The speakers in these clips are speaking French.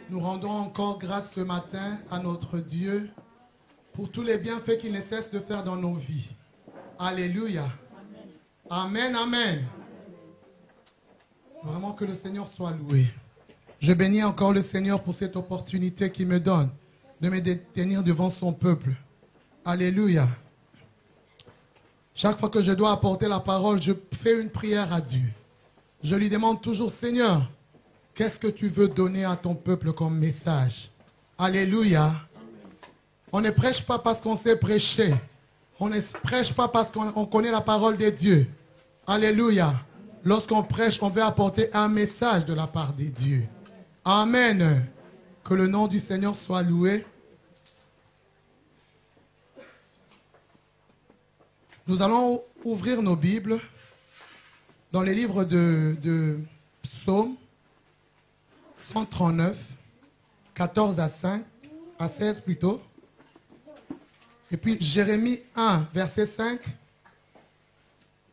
Nous rendons encore grâce ce matin à notre Dieu pour tous les bienfaits qu'il ne cesse de faire dans nos vies. Alléluia. Amen, amen. Vraiment que le Seigneur soit loué. Je bénis encore le Seigneur pour cette opportunité qu'il me donne de me détenir devant son peuple. Alléluia. Chaque fois que je dois apporter la parole, je fais une prière à Dieu. Je lui demande toujours, Seigneur, qu'est-ce que tu veux donner à ton peuple comme message? Alléluia. On ne prêche pas parce qu'on sait prêcher. On ne prêche pas parce qu'on connaît la parole de Dieu. Alléluia. Lorsqu'on prêche, on veut apporter un message de la part de Dieu. Amen. Que le nom du Seigneur soit loué. Nous allons ouvrir nos Bibles dans les livres de Psaume 139, 14 à 16 plutôt. Et puis Jérémie 1, verset 5.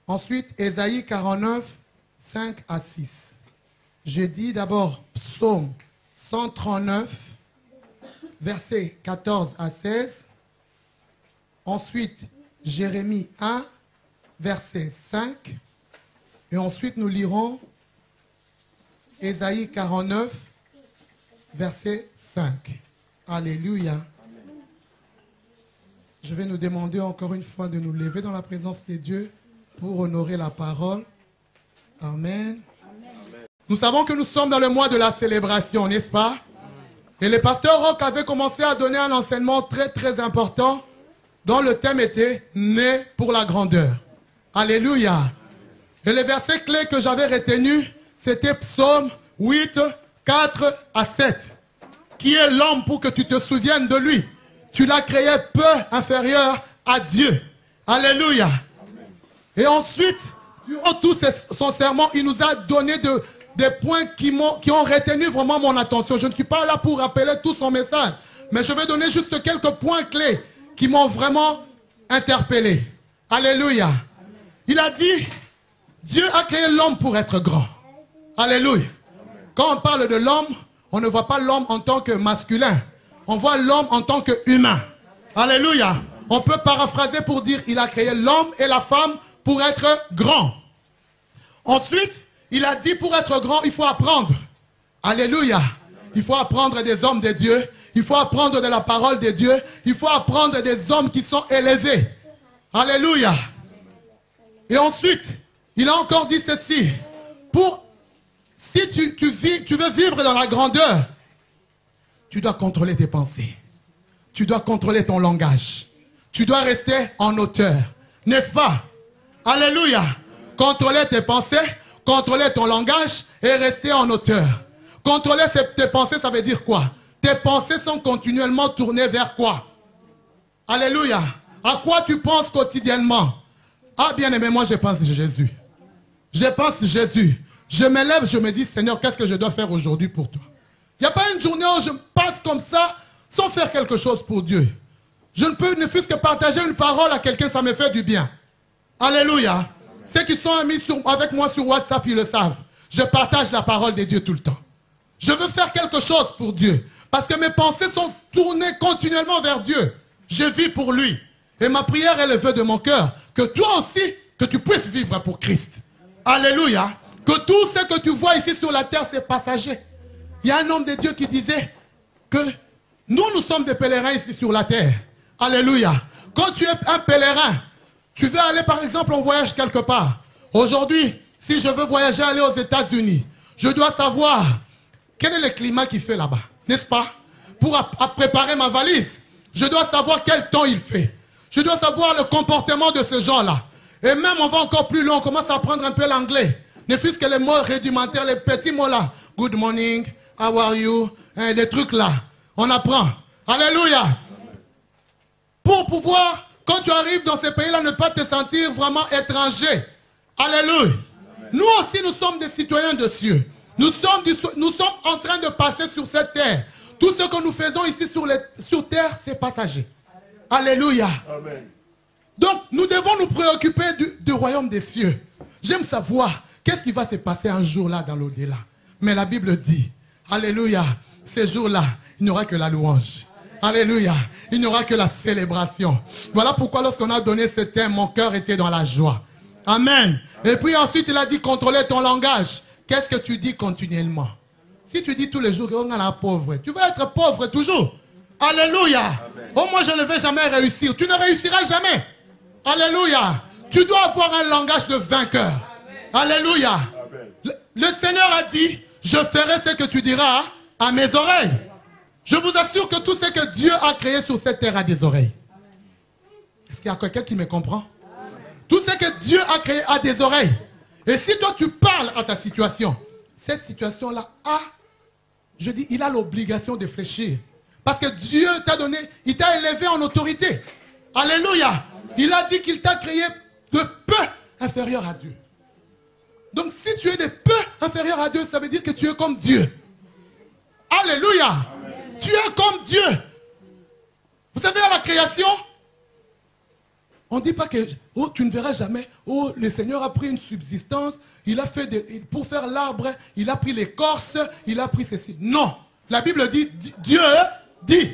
Ensuite, Ésaïe 49, 5 à 6. Je dis d'abord Psaume 139, verset 14 à 16. Ensuite, Jérémie 1, verset 5. Et ensuite, nous lirons Ésaïe 49, verset 5. Alléluia. Je vais nous demander encore une fois de nous lever dans la présence de Dieu pour honorer la parole. Amen. Nous savons que nous sommes dans le mois de la célébration, n'est-ce pas? Et le pasteur Roch avait commencé à donner un enseignement très très important dont le thème était « Né pour la grandeur ». Alléluia. Et le verset clé que j'avais retenu, c'était Psaume 8, 4 à 7. Qui est l'homme pour que tu te souviennes de lui? Tu l'as créé peu inférieur à Dieu. Alléluia. Et ensuite, durant tout son sermon, il nous a donné des points qui ont retenu vraiment mon attention. Je ne suis pas là pour rappeler tout son message, mais je vais donner juste quelques points clés qui m'ont vraiment interpellé. Alléluia. Il a dit, Dieu a créé l'homme pour être grand. Alléluia. Quand on parle de l'homme, on ne voit pas l'homme en tant que masculin. On voit l'homme en tant qu'humain. Alléluia. On peut paraphraser pour dire, il a créé l'homme et la femme pour être grand. Ensuite, il a dit, pour être grand, il faut apprendre. Alléluia. Il faut apprendre des hommes de Dieu. Il faut apprendre de la parole de Dieu. Il faut apprendre des hommes qui sont élevés. Alléluia. Et ensuite, il a encore dit ceci. Si tu veux vivre dans la grandeur, tu dois contrôler tes pensées. Tu dois contrôler ton langage. Tu dois rester en hauteur. N'est-ce pas? Alléluia. Contrôler tes pensées, contrôler ton langage et rester en hauteur. Contrôler tes pensées, ça veut dire quoi? Tes pensées sont continuellement tournées vers quoi? Alléluia. À quoi tu penses quotidiennement? Ah, bien aimé, moi je pense Jésus. Je pense Jésus. Je me lève, je me dis, Seigneur, qu'est-ce que je dois faire aujourd'hui pour toi? Il n'y a pas une journée où je passe comme ça sans faire quelque chose pour Dieu. Je ne peux ne fût-ce que partager une parole à quelqu'un, ça me fait du bien. Alléluia. Ceux qui sont amis avec moi sur WhatsApp, ils le savent. Je partage la parole de Dieu tout le temps. Je veux faire quelque chose pour Dieu. Parce que mes pensées sont tournées continuellement vers Dieu. Je vis pour lui. Et ma prière est le vœu de mon cœur. Que toi aussi, que tu puisses vivre pour Christ. Alléluia. Que tout ce que tu vois ici sur la terre, c'est passager. Il y a un homme de Dieu qui disait que nous sommes des pèlerins ici sur la terre. Alléluia. Quand tu es un pèlerin, tu veux aller par exemple en voyage quelque part. Aujourd'hui, si je veux voyager, aller aux États-Unis, je dois savoir quel est le climat qu'il fait là-bas. N'est-ce pas? Pour préparer ma valise, je dois savoir quel temps il fait. Je dois savoir le comportement de ce genre-là. Et même on va encore plus loin, on commence à apprendre un peu l'anglais. Ne fût-ce que les mots rudimentaires, les petits mots là. Good morning, how are you? Les trucs là. On apprend. Alléluia. Pour pouvoir, quand tu arrives dans ces pays-là, ne pas te sentir vraiment étranger. Alléluia. Nous aussi, nous sommes des citoyens de cieux. Nous sommes en train de passer sur cette terre. Tout ce que nous faisons ici sur terre, c'est passager. Alléluia. Amen. Donc, nous devons nous préoccuper du royaume des cieux. J'aime savoir qu'est-ce qui va se passer un jour là dans l'au-delà. Mais la Bible dit, Alléluia. Ces jours-là, il n'y aura que la louange. Alléluia. Il n'y aura que la célébration. Voilà pourquoi lorsqu'on a donné ce thème, mon cœur était dans la joie. Amen. Et puis ensuite, il a dit contrôler ton langage. Qu'est-ce que tu dis continuellement? Si tu dis tous les jours qu'on est pauvre, tu vas être pauvre toujours. Alléluia. Oh, moi, je ne vais jamais réussir. Tu ne réussiras jamais. Alléluia. Tu dois avoir un langage de vainqueur. Alléluia. Le Seigneur a dit, je ferai ce que tu diras à mes oreilles. Je vous assure que tout ce que Dieu a créé sur cette terre a des oreilles. Est-ce qu'il y a quelqu'un qui me comprend? Tout ce que Dieu a créé a des oreilles. Et si toi tu parles à ta situation, cette situation-là a, je dis, il a l'obligation de fléchir. Parce que Dieu t'a donné, il t'a élevé en autorité. Alléluia. Il a dit qu'il t'a créé de peu inférieur à Dieu. Donc si tu es de peu inférieur à Dieu, ça veut dire que tu es comme Dieu. Alléluia. Amen. Tu es comme Dieu. Vous savez, à la création, on ne dit pas que oh, tu ne verras jamais. Oh, le Seigneur a pris une subsistance. Il a fait pour faire l'arbre. Il a pris l'écorce. Il a pris ceci. Non. La Bible dit, Dieu dit.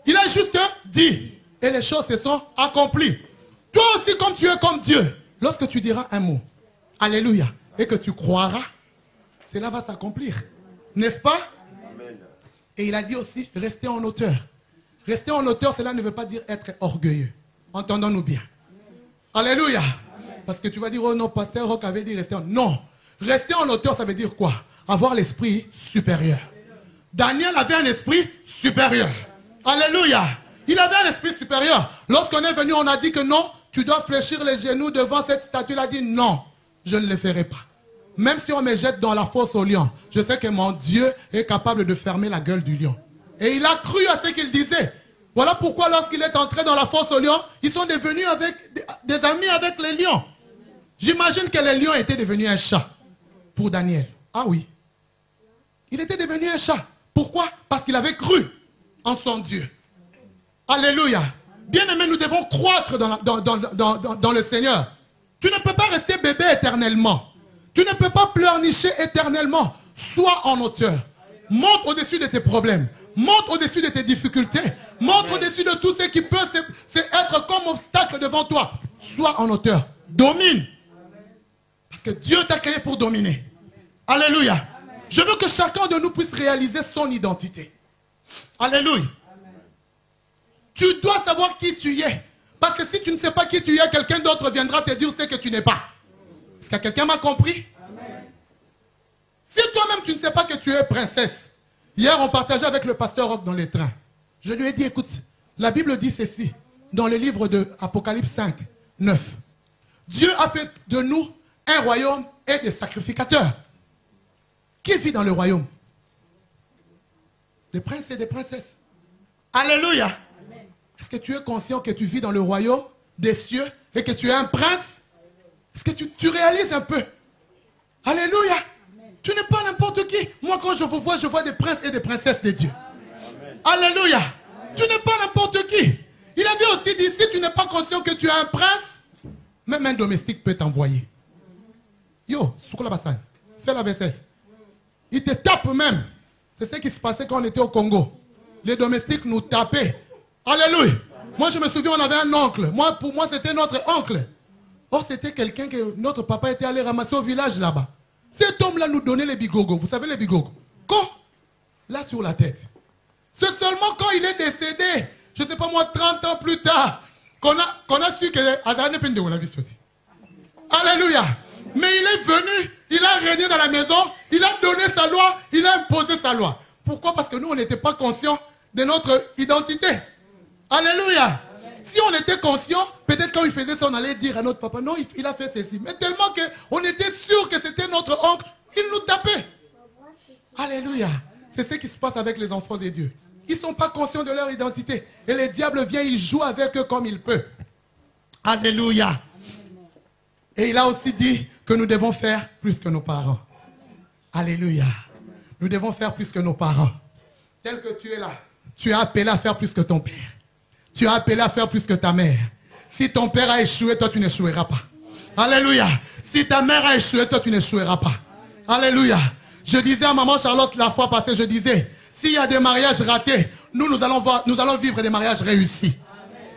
Il a juste dit. Et les choses se sont accomplies. Toi aussi, comme tu es comme Dieu, lorsque tu diras un mot, alléluia, et que tu croiras, cela va s'accomplir. N'est-ce pas? Amen. Et il a dit aussi, rester en hauteur. Rester en hauteur, cela ne veut pas dire être orgueilleux. Entendons-nous bien. Alléluia. Parce que tu vas dire, oh non, pasteur Roch avait dit rester en... Non. Rester en hauteur, ça veut dire quoi? Avoir l'esprit supérieur. Daniel avait un esprit supérieur. Alléluia. Il avait un esprit supérieur. Lorsqu'on est venu, on a dit que non, tu dois fléchir les genoux devant cette statue. Il a dit non, je ne le ferai pas. Même si on me jette dans la fosse au lion, je sais que mon Dieu est capable de fermer la gueule du lion. Et il a cru à ce qu'il disait. Voilà pourquoi lorsqu'il est entré dans la fosse au lion, ils sont devenus avec des amis avec les lions. J'imagine que les lions étaient devenus un chat pour Daniel. Ah oui. Il était devenu un chat. Pourquoi? Parce qu'il avait cru en son Dieu. Alléluia. Bien-aimés, nous devons croître dans le Seigneur. Tu ne peux pas rester bébé éternellement. Tu ne peux pas pleurnicher éternellement. Sois en hauteur. Monte au-dessus de tes problèmes. Monte au-dessus de tes difficultés. Monte au-dessus de tout ce qui peut être comme obstacle devant toi. Sois en hauteur. Domine. Parce que Dieu t'a créé pour dominer. Alléluia. Je veux que chacun de nous puisse réaliser son identité. Alléluia. Tu dois savoir qui tu es. Parce que si tu ne sais pas qui tu es, quelqu'un d'autre viendra te dire ce que tu n'es pas. Est-ce que quelqu'un m'a compris? Amen. Si toi-même tu ne sais pas que tu es princesse. Hier on partageait avec le pasteur Roch dans les trains. Je lui ai dit, écoute, la Bible dit ceci. Dans le livre de Apocalypse 5, 9. Dieu a fait de nous un royaume et des sacrificateurs. Qui vit dans le royaume? Des princes et des princesses. Alléluia. Amen. Est-ce que tu es conscient que tu vis dans le royaume des cieux et que tu es un prince? Est-ce que tu réalises un peu? Alléluia. Amen. Tu n'es pas n'importe qui. Moi, quand je vous vois, je vois des princes et des princesses de Dieu. Amen. Alléluia. Amen. Tu n'es pas n'importe qui. Il avait aussi dit, si tu n'es pas conscient que tu es un prince, même un domestique peut t'envoyer. Yo, Soukoula Bassan, fais la vaisselle. Il te tape même. C'est ce qui se passait quand on était au Congo. Les domestiques nous tapaient. Alléluia. Moi, je me souviens, on avait un oncle. Pour moi, c'était notre oncle. Or, c'était quelqu'un que notre papa était allé ramasser au village là-bas. Cet homme-là nous donnait les bigogos. Vous savez les bigogos? Quand? Là, sur la tête. C'est seulement quand il est décédé, je ne sais pas moi, 30 ans plus tard, qu'on a su que... Alléluia. Mais il est venu, il a régné dans la maison, il a donné sa loi, il a imposé sa loi. Pourquoi? Parce que nous, on n'était pas conscients de notre identité. Alléluia. Si on était conscient, peut-être quand il faisait ça, on allait dire à notre papa, non, il a fait ceci. Mais tellement qu'on était sûr que c'était notre oncle, il nous tapait. Alléluia. C'est ce qui se passe avec les enfants de Dieu. Ils ne sont pas conscients de leur identité. Et le diable vient, il joue avec eux comme il peut. Alléluia. Et il a aussi dit que nous devons faire plus que nos parents. Alléluia. Nous devons faire plus que nos parents. Tel que tu es là, tu es appelé à faire plus que ton père. Tu es appelé à faire plus que ta mère. Si ton père a échoué, toi tu n'échoueras pas. Alléluia. Si ta mère a échoué, toi tu n'échoueras pas. Alléluia. Je disais à maman Charlotte la fois passée, je disais, s'il y a des mariages ratés, nous allons vivre des mariages réussis.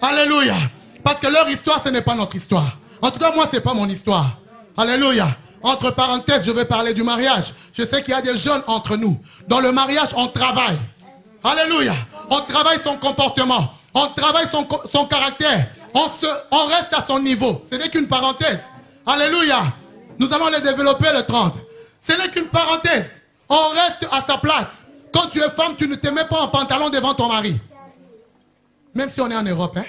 Amen. Alléluia. Parce que leur histoire, ce n'est pas notre histoire. En tout cas, moi, ce n'est pas mon histoire. Alléluia. Entre parenthèses, je vais parler du mariage. Je sais qu'il y a des jeunes entre nous. Dans le mariage, on travaille. Alléluia. On travaille son comportement. On travaille son caractère. On reste à son niveau. Ce n'est qu'une parenthèse. Alléluia. Nous allons les développer le 30. Ce n'est qu'une parenthèse. On reste à sa place. Quand tu es femme, tu ne te mets pas en pantalon devant ton mari. Même si on est en Europe. Hein?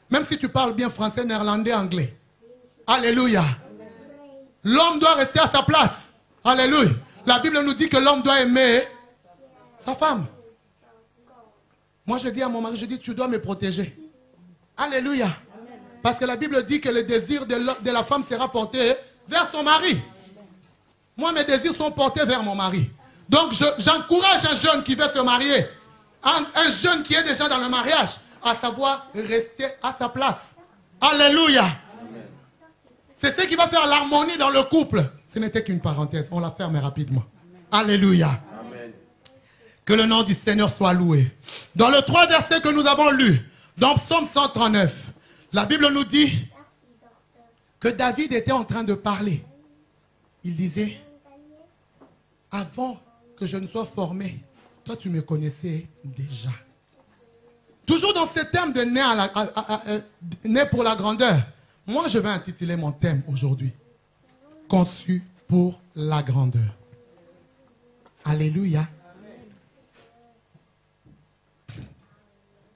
Même si tu parles bien français, néerlandais, anglais. Alléluia. L'homme doit rester à sa place. Alléluia. La Bible nous dit que l'homme doit aimer sa femme. Moi, je dis à mon mari, je dis, tu dois me protéger. Alléluia. Parce que la Bible dit que le désir de la femme sera porté vers son mari. Moi, mes désirs sont portés vers mon mari. Donc, j'encourage un jeune qui veut se marier, un jeune qui est déjà dans le mariage, à savoir rester à sa place. Alléluia. C'est ce qui va faire l'harmonie dans le couple. Ce n'était qu'une parenthèse, on la ferme rapidement. Alléluia. Amen. Que le nom du Seigneur soit loué. Dans le 3 versets que nous avons lus, dans Psaume 139, la Bible nous dit que David était en train de parler. Il disait, avant que je ne sois formé, toi tu me connaissais déjà. Toujours dans ce thème de né pour la grandeur. Moi je vais intituler mon thème aujourd'hui. Conçu pour la grandeur. Alléluia.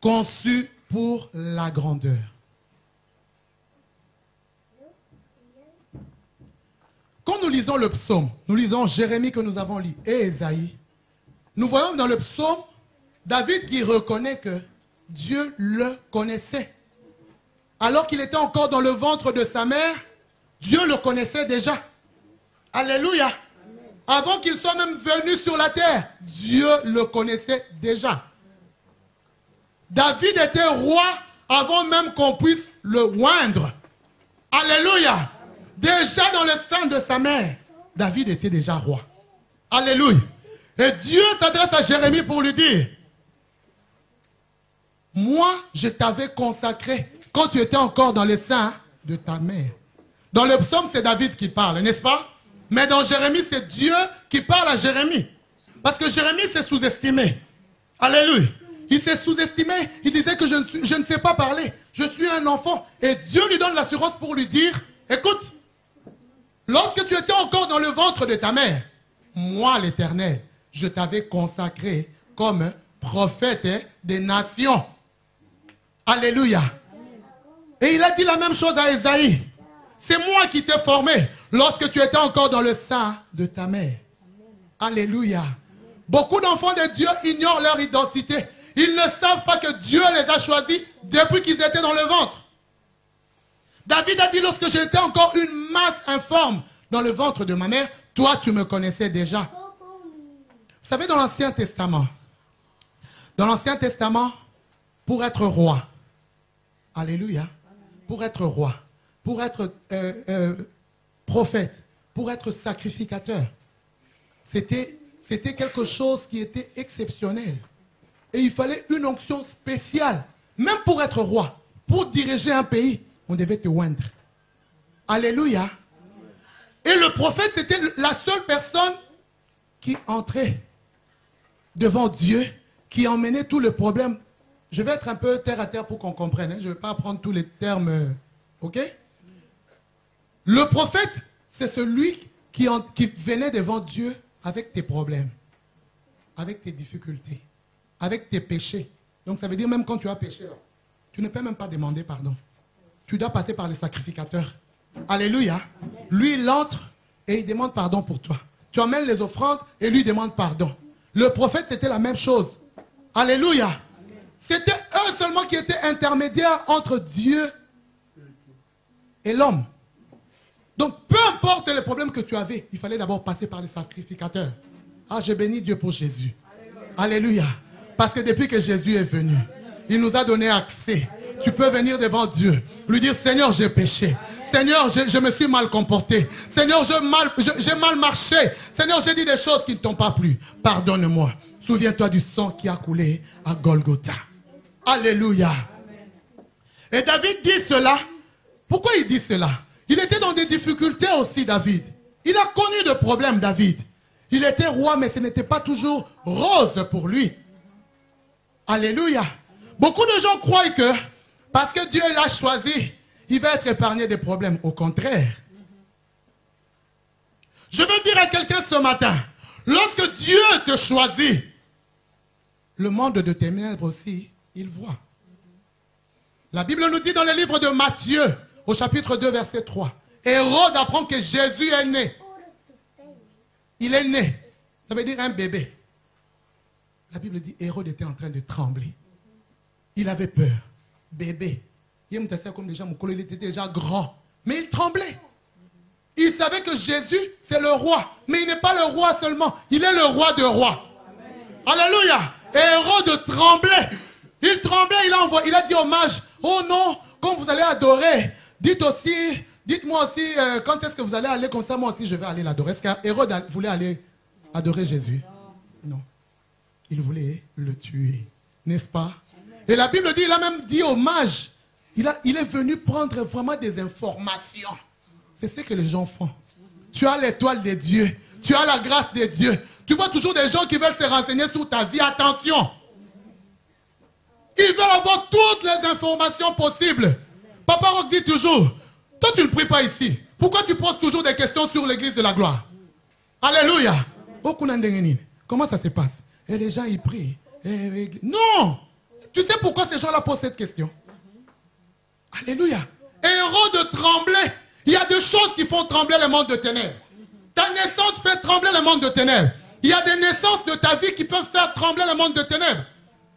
Conçu pour la grandeur. Quand nous lisons le psaume, nous lisons Jérémie que nous avons lu et Ésaïe, nous voyons dans le psaume David qui reconnaît que Dieu le connaissait. Alors qu'il était encore dans le ventre de sa mère, Dieu le connaissait déjà. Alléluia. Avant qu'il soit même venu sur la terre, Dieu le connaissait déjà. David était roi avant même qu'on puisse le oindre. Alléluia. Déjà dans le sein de sa mère, David était déjà roi. Alléluia. Et Dieu s'adresse à Jérémie pour lui dire, moi, je t'avais consacré quand tu étais encore dans le sein de ta mère. Dans le psaume, c'est David qui parle, n'est-ce pas? Mais dans Jérémie, c'est Dieu qui parle à Jérémie. Parce que Jérémie s'est sous-estimé. Alléluia. Il s'est sous-estimé. Il disait que je ne sais pas parler. Je suis un enfant. Et Dieu lui donne l'assurance pour lui dire, écoute, lorsque tu étais encore dans le ventre de ta mère, moi, l'Éternel, je t'avais consacré comme prophète des nations. Alléluia. Et il a dit la même chose à Ésaïe. C'est moi qui t'ai formé lorsque tu étais encore dans le sein de ta mère. Alléluia. Beaucoup d'enfants de Dieu ignorent leur identité. Ils ne savent pas que Dieu les a choisis depuis qu'ils étaient dans le ventre. David a dit, lorsque j'étais encore une masse informe dans le ventre de ma mère, toi tu me connaissais déjà. Vous savez, dans l'Ancien Testament, pour être roi, alléluia, pour être roi, pour être prophète, pour être sacrificateur, c'était quelque chose qui était exceptionnel. Et il fallait une onction spéciale, même pour être roi, pour diriger un pays, on devait te oindre. Alléluia. Et le prophète, c'était la seule personne qui entrait devant Dieu, qui emmenait tout le problème. Je vais être un peu terre à terre pour qu'on comprenne. Hein. Je ne vais pas apprendre tous les termes. Ok? Le prophète, c'est celui qui venait devant Dieu avec tes problèmes, avec tes difficultés, avec tes péchés. Donc ça veut dire même quand tu as péché, là, tu ne peux même pas demander pardon. Tu dois passer par les sacrificateurs. Alléluia. Lui, il entre et il demande pardon pour toi. Tu emmènes les offrandes et lui demande pardon. Le prophète, c'était la même chose. Alléluia. C'était eux seulement qui étaient intermédiaires entre Dieu et l'homme. Donc, peu importe les problèmes que tu avais, il fallait d'abord passer par les sacrificateurs. Ah, je bénis Dieu pour Jésus. Alléluia. Parce que depuis que Jésus est venu, il nous a donné accès tu peux venir devant Dieu, lui dire, Seigneur, j'ai péché. Seigneur, je me suis mal comporté. Seigneur, j'ai mal marché. Seigneur, j'ai dit des choses qui ne t'ont pas plu. Pardonne-moi. Souviens-toi du sang qui a coulé à Golgotha. Alléluia. Et David dit cela. Pourquoi il dit cela? Il était dans des difficultés aussi, David. Il a connu de problèmes, David. Il était roi, mais ce n'était pas toujours rose pour lui. Alléluia. Beaucoup de gens croient que parce que Dieu l'a choisi, il va être épargné des problèmes. Au contraire. Je veux dire à quelqu'un ce matin, lorsque Dieu te choisit, le monde de ténèbres aussi, il voit. La Bible nous dit dans le livre de Matthieu, au chapitre 2, verset 3, Hérode apprend que Jésus est né. Il est né. Ça veut dire un bébé. La Bible dit Hérode était en train de trembler. Il avait peur. Bébé. Il était déjà grand. Mais il tremblait. Il savait que Jésus, c'est le roi. Mais il n'est pas le roi seulement. Il est le roi de rois. Alléluia. Et Hérode tremblait. Il tremblait, il a dit au mage, oh non, quand vous allez adorer, dites-moi aussi, quand est-ce que vous allez aller comme ça, moi aussi je vais aller l'adorer. Est-ce qu'Hérode voulait aller adorer Jésus? Non. Il voulait le tuer, n'est-ce pas? Et la Bible dit, il a même dit au mage, il est venu prendre vraiment des informations. C'est ce que les gens font. Tu as l'étoile de Dieu, tu as la grâce de Dieu. Tu vois toujours des gens qui veulent se renseigner sur ta vie, attention. Ils veulent avoir toutes les informations possibles. Papa Roch dit toujours, toi tu ne pries pas ici. Pourquoi tu poses toujours des questions sur l'église de la gloire? Alléluia. Comment ça se passe? Et les gens ils prient. Non. Tu sais pourquoi ces gens-là posent cette question? Alléluia. Hérode tremblait. Il y a des choses qui font trembler le monde de ténèbres. Ta naissance fait trembler le monde de ténèbres. Il y a des naissances de ta vie qui peuvent faire trembler le monde de ténèbres.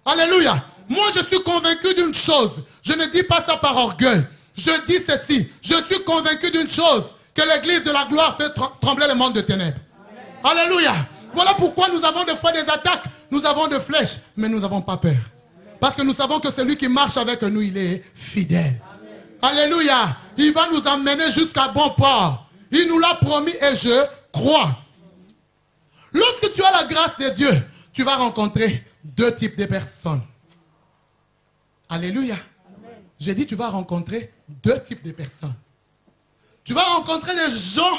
Alléluia. Moi, je suis convaincu d'une chose. Je ne dis pas ça par orgueil. Je dis ceci. Je suis convaincu d'une chose. Que l'église de la gloire fait trembler le monde de ténèbres. Amen. Alléluia. Voilà pourquoi nous avons des fois des attaques. Nous avons des flèches. Mais nous n'avons pas peur. Parce que nous savons que celui qui marche avec nous, il est fidèle. Amen. Alléluia. Il va nous emmener jusqu'à bon port. Il nous l'a promis et je crois. Lorsque tu as la grâce de Dieu, tu vas rencontrer deux types de personnes. Alléluia. J'ai dit tu vas rencontrer deux types de personnes. Tu vas rencontrer des gens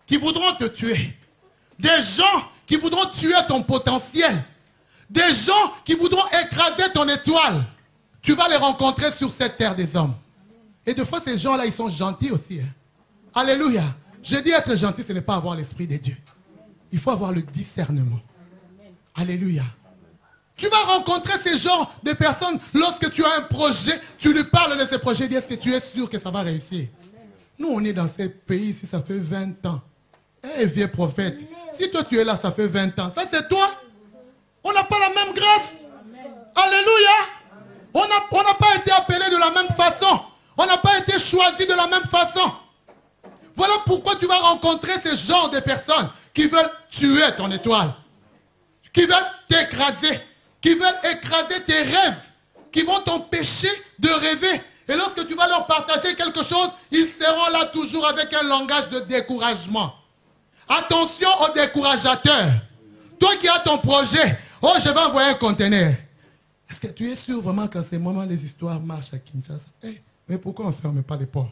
qui voudront te tuer. Des gens qui voudront tuer ton potentiel. Des gens qui voudront écraser ton étoile. Tu vas les rencontrer sur cette terre des hommes. Et des fois ces gens-là, ils sont gentils aussi. Hein. Alléluia. Je dis être gentil, ce n'est pas avoir l'esprit de Dieu. Il faut avoir le discernement. Alléluia. Tu vas rencontrer ces genres de personnes lorsque tu as un projet, tu lui parles de ce projet, dis est-ce que tu es sûr que ça va réussir? Nous, on est dans ces pays ici, ça fait 20 ans. Eh, vieux prophète, si toi tu es là, ça fait 20 ans, ça c'est toi. On n'a pas la même grâce. Alléluia. On n'a pas été appelé de la même façon. On n'a pas été choisi de la même façon. Voilà pourquoi tu vas rencontrer ce genre de personnes qui veulent tuer ton étoile, qui veulent t'écraser, qui veulent écraser tes rêves, qui vont t'empêcher de rêver. Et lorsque tu vas leur partager quelque chose, ils seront là toujours avec un langage de découragement. Attention aux décourageateurs. Toi qui as ton projet, oh je vais envoyer un conteneur. Est-ce que tu es sûr vraiment qu'en ces moments les histoires marchent à Kinshasa? Hey, mais pourquoi on ne ferme pas les ports?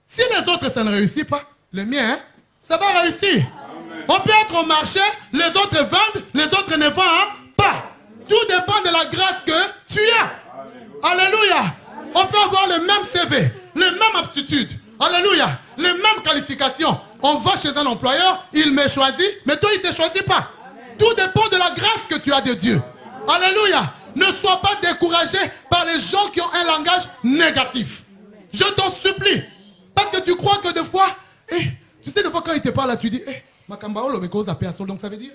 Si les autres ça ne réussit pas, le mien, hein, ça va réussir. Amen. On peut être au marché, les autres vendent, les autres ne vendent pas. Tout dépend de la grâce que tu as. Alléluia. Alléluia. On peut avoir le même CV, les mêmes aptitudes. Alléluia. Les mêmes qualifications. On va chez un employeur, il me choisit, mais toi il ne te choisit pas. Amen. Tout dépend de la grâce que tu as de Dieu. Amen. Alléluia. Ne sois pas découragé par les gens qui ont un langage négatif. Amen. Je t'en supplie. Parce que tu crois que des fois, tu sais, des fois quand il te parle là, tu dis, donc ça veut dire,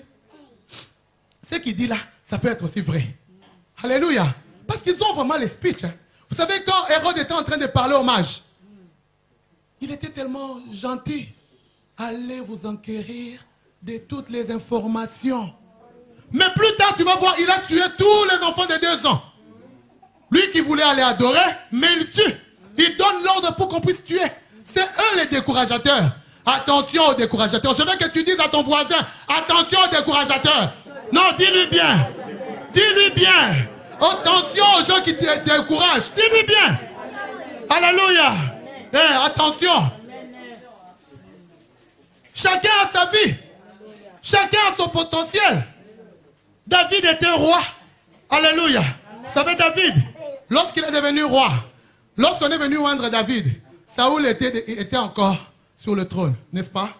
ce qu'il dit là, ça peut être aussi vrai. Alléluia. Parce qu'ils ont vraiment les speeches. Hein. Vous savez, quand Hérode était en train de parler aux mages, il était tellement gentil. Allez vous enquérir de toutes les informations. Mais plus tard, tu vas voir, il a tué tous les enfants de 2 ans. Lui qui voulait aller adorer, mais il tue. Il donne l'ordre pour qu'on puisse tuer. C'est eux les décourageateurs. Attention aux décourageateurs. Je veux que tu dises à ton voisin, attention aux décourageateurs. Non, dis-lui bien. Dis-lui bien. Attention aux gens qui te découragent. Dis-lui bien. Alléluia. Attention. Chacun a sa vie. Chacun a son potentiel. David était roi. Alléluia. Vous savez, David, lorsqu'il est devenu roi, lorsqu'on est venu oindre David, Saoul était encore sur le trône, n'est-ce pas?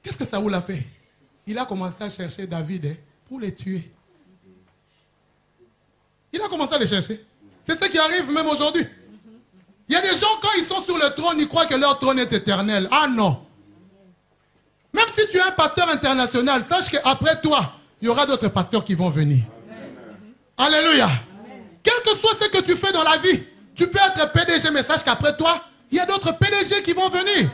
Qu'est-ce que Saoul a fait? Il a commencé à chercher David pour le tuer. Il a commencé à le chercher. C'est ce qui arrive même aujourd'hui. Il y a des gens, quand ils sont sur le trône, ils croient que leur trône est éternel. Ah non. Même si tu es un pasteur international, sache qu'après toi, il y aura d'autres pasteurs qui vont venir. Alléluia. Quel que soit ce que tu fais dans la vie, tu peux être PDG, mais sache qu'après toi, il y a d'autres PDG qui vont venir.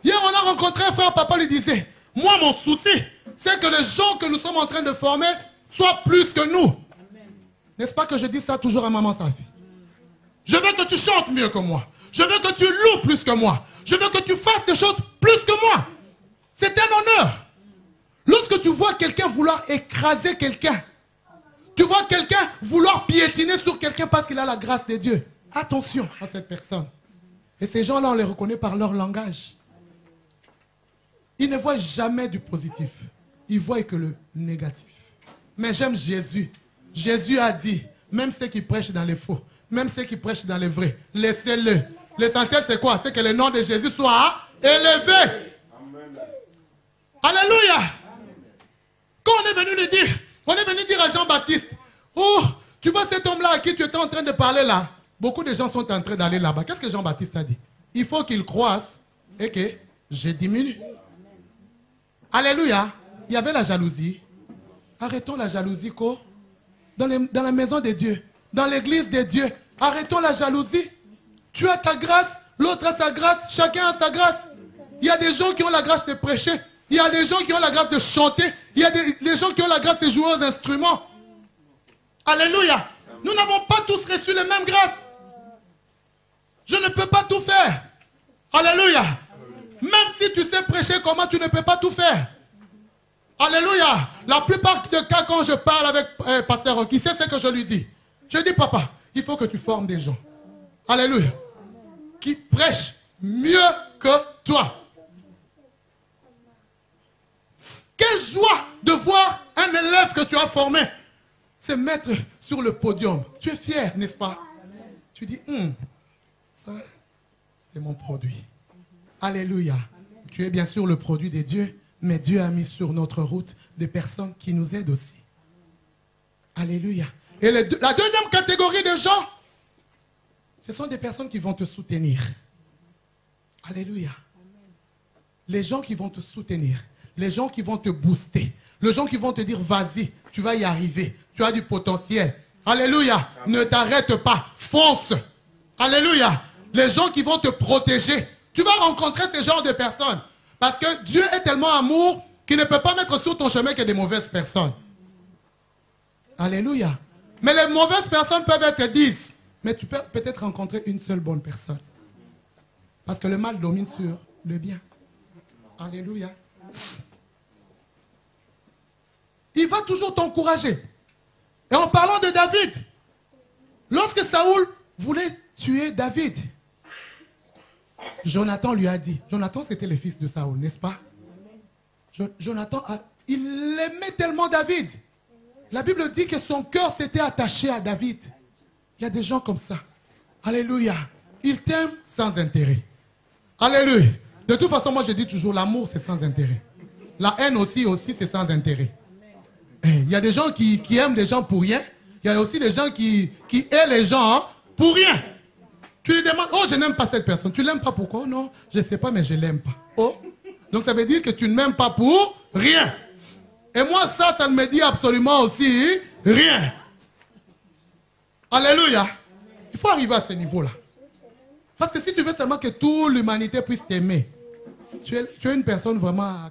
Hier, on a rencontré un frère, papa lui disait, moi, mon souci, c'est que les gens que nous sommes en train de former soient plus que nous. N'est-ce pas que je dis ça toujours à maman Safi? Je veux que tu chantes mieux que moi. Je veux que tu loues plus que moi. Je veux que tu fasses des choses plus que moi. C'est un honneur. Lorsque tu vois quelqu'un vouloir écraser quelqu'un, tu vois quelqu'un vouloir piétiner sur quelqu'un parce qu'il a la grâce de Dieu, attention à cette personne. Et ces gens-là, on les reconnaît par leur langage. Ils ne voient jamais du positif. Ils voient que le négatif. Mais j'aime Jésus. Jésus a dit, même ceux qui prêchent dans les faux, même ceux qui prêchent dans les vrais, laissez-le. L'essentiel, c'est quoi? C'est que le nom de Jésus soit élevé. Alléluia. Quand on est venu lui dire, on est venu dire à Jean-Baptiste, oh, tu vois cet homme-là à qui tu étais en train de parler là, beaucoup de gens sont en train d'aller là-bas. Qu'est-ce que Jean-Baptiste a dit? Il faut qu'il croisse et que je diminue. Alléluia. Il y avait la jalousie. Arrêtons la jalousie, quoi. Dans la maison de Dieu, dans l'église de Dieu, arrêtons la jalousie. Tu as ta grâce, l'autre a sa grâce, chacun a sa grâce. Il y a des gens qui ont la grâce de prêcher, il y a des gens qui ont la grâce de chanter, il y a des gens qui ont la grâce de jouer aux instruments. Alléluia. Nous n'avons pas tous reçu les mêmes grâces. Je ne peux pas tout faire. Alléluia. Même si tu sais prêcher comment, tu ne peux pas tout faire. Alléluia. La plupart des cas, quand je parle avec Pasteur Rocky, c'est ce que je lui dis. Je dis, papa, il faut que tu formes des gens. Alléluia. Qui prêchent mieux que toi. Quelle joie de voir un élève que tu as formé se mettre sur le podium. Tu es fier, n'est-ce pas? Tu dis, ça, c'est mon produit. Alléluia. Tu es bien sûr le produit de Dieu, mais Dieu a mis sur notre route des personnes qui nous aident aussi. Alléluia. Et la deuxième catégorie de gens, ce sont des personnes qui vont te soutenir. Alléluia. Les gens qui vont te soutenir. Les gens qui vont te booster. Les gens qui vont te dire, vas-y, tu vas y arriver. Tu as du potentiel. Alléluia. Ne t'arrête pas. Fonce. Alléluia. Les gens qui vont te protéger. Tu vas rencontrer ce genre de personnes. Parce que Dieu est tellement amour qu'il ne peut pas mettre sur ton chemin que des mauvaises personnes. Alléluia. Mais les mauvaises personnes peuvent être 10. Mais tu peux peut-être rencontrer une seule bonne personne. Parce que le mal domine sur le bien. Alléluia. Il va toujours t'encourager. Et en parlant de David, lorsque Saoul voulait tuer David, Jonathan lui a dit, Jonathan c'était le fils de Saoul, n'est-ce pas? Jonathan, il aimait tellement David. La Bible dit que son cœur s'était attaché à David. Il y a des gens comme ça. Alléluia. Ils t'aiment sans intérêt. Alléluia. De toute façon, moi je dis toujours, l'amour c'est sans intérêt. La haine aussi c'est sans intérêt. Il y a des gens qui aiment des gens pour rien. Il y a aussi des gens qui aiment les gens pour rien. Tu lui demandes, oh je n'aime pas cette personne. Tu l'aimes pas pourquoi? Oh, non, je ne sais pas mais je l'aime pas. Oh, donc ça veut dire que tu ne m'aimes pas pour rien. Et moi ça ne me dit absolument aussi rien. Alléluia. Il faut arriver à ce niveau-là. Parce que si tu veux seulement que toute l'humanité puisse t'aimer, tu es une personne vraiment...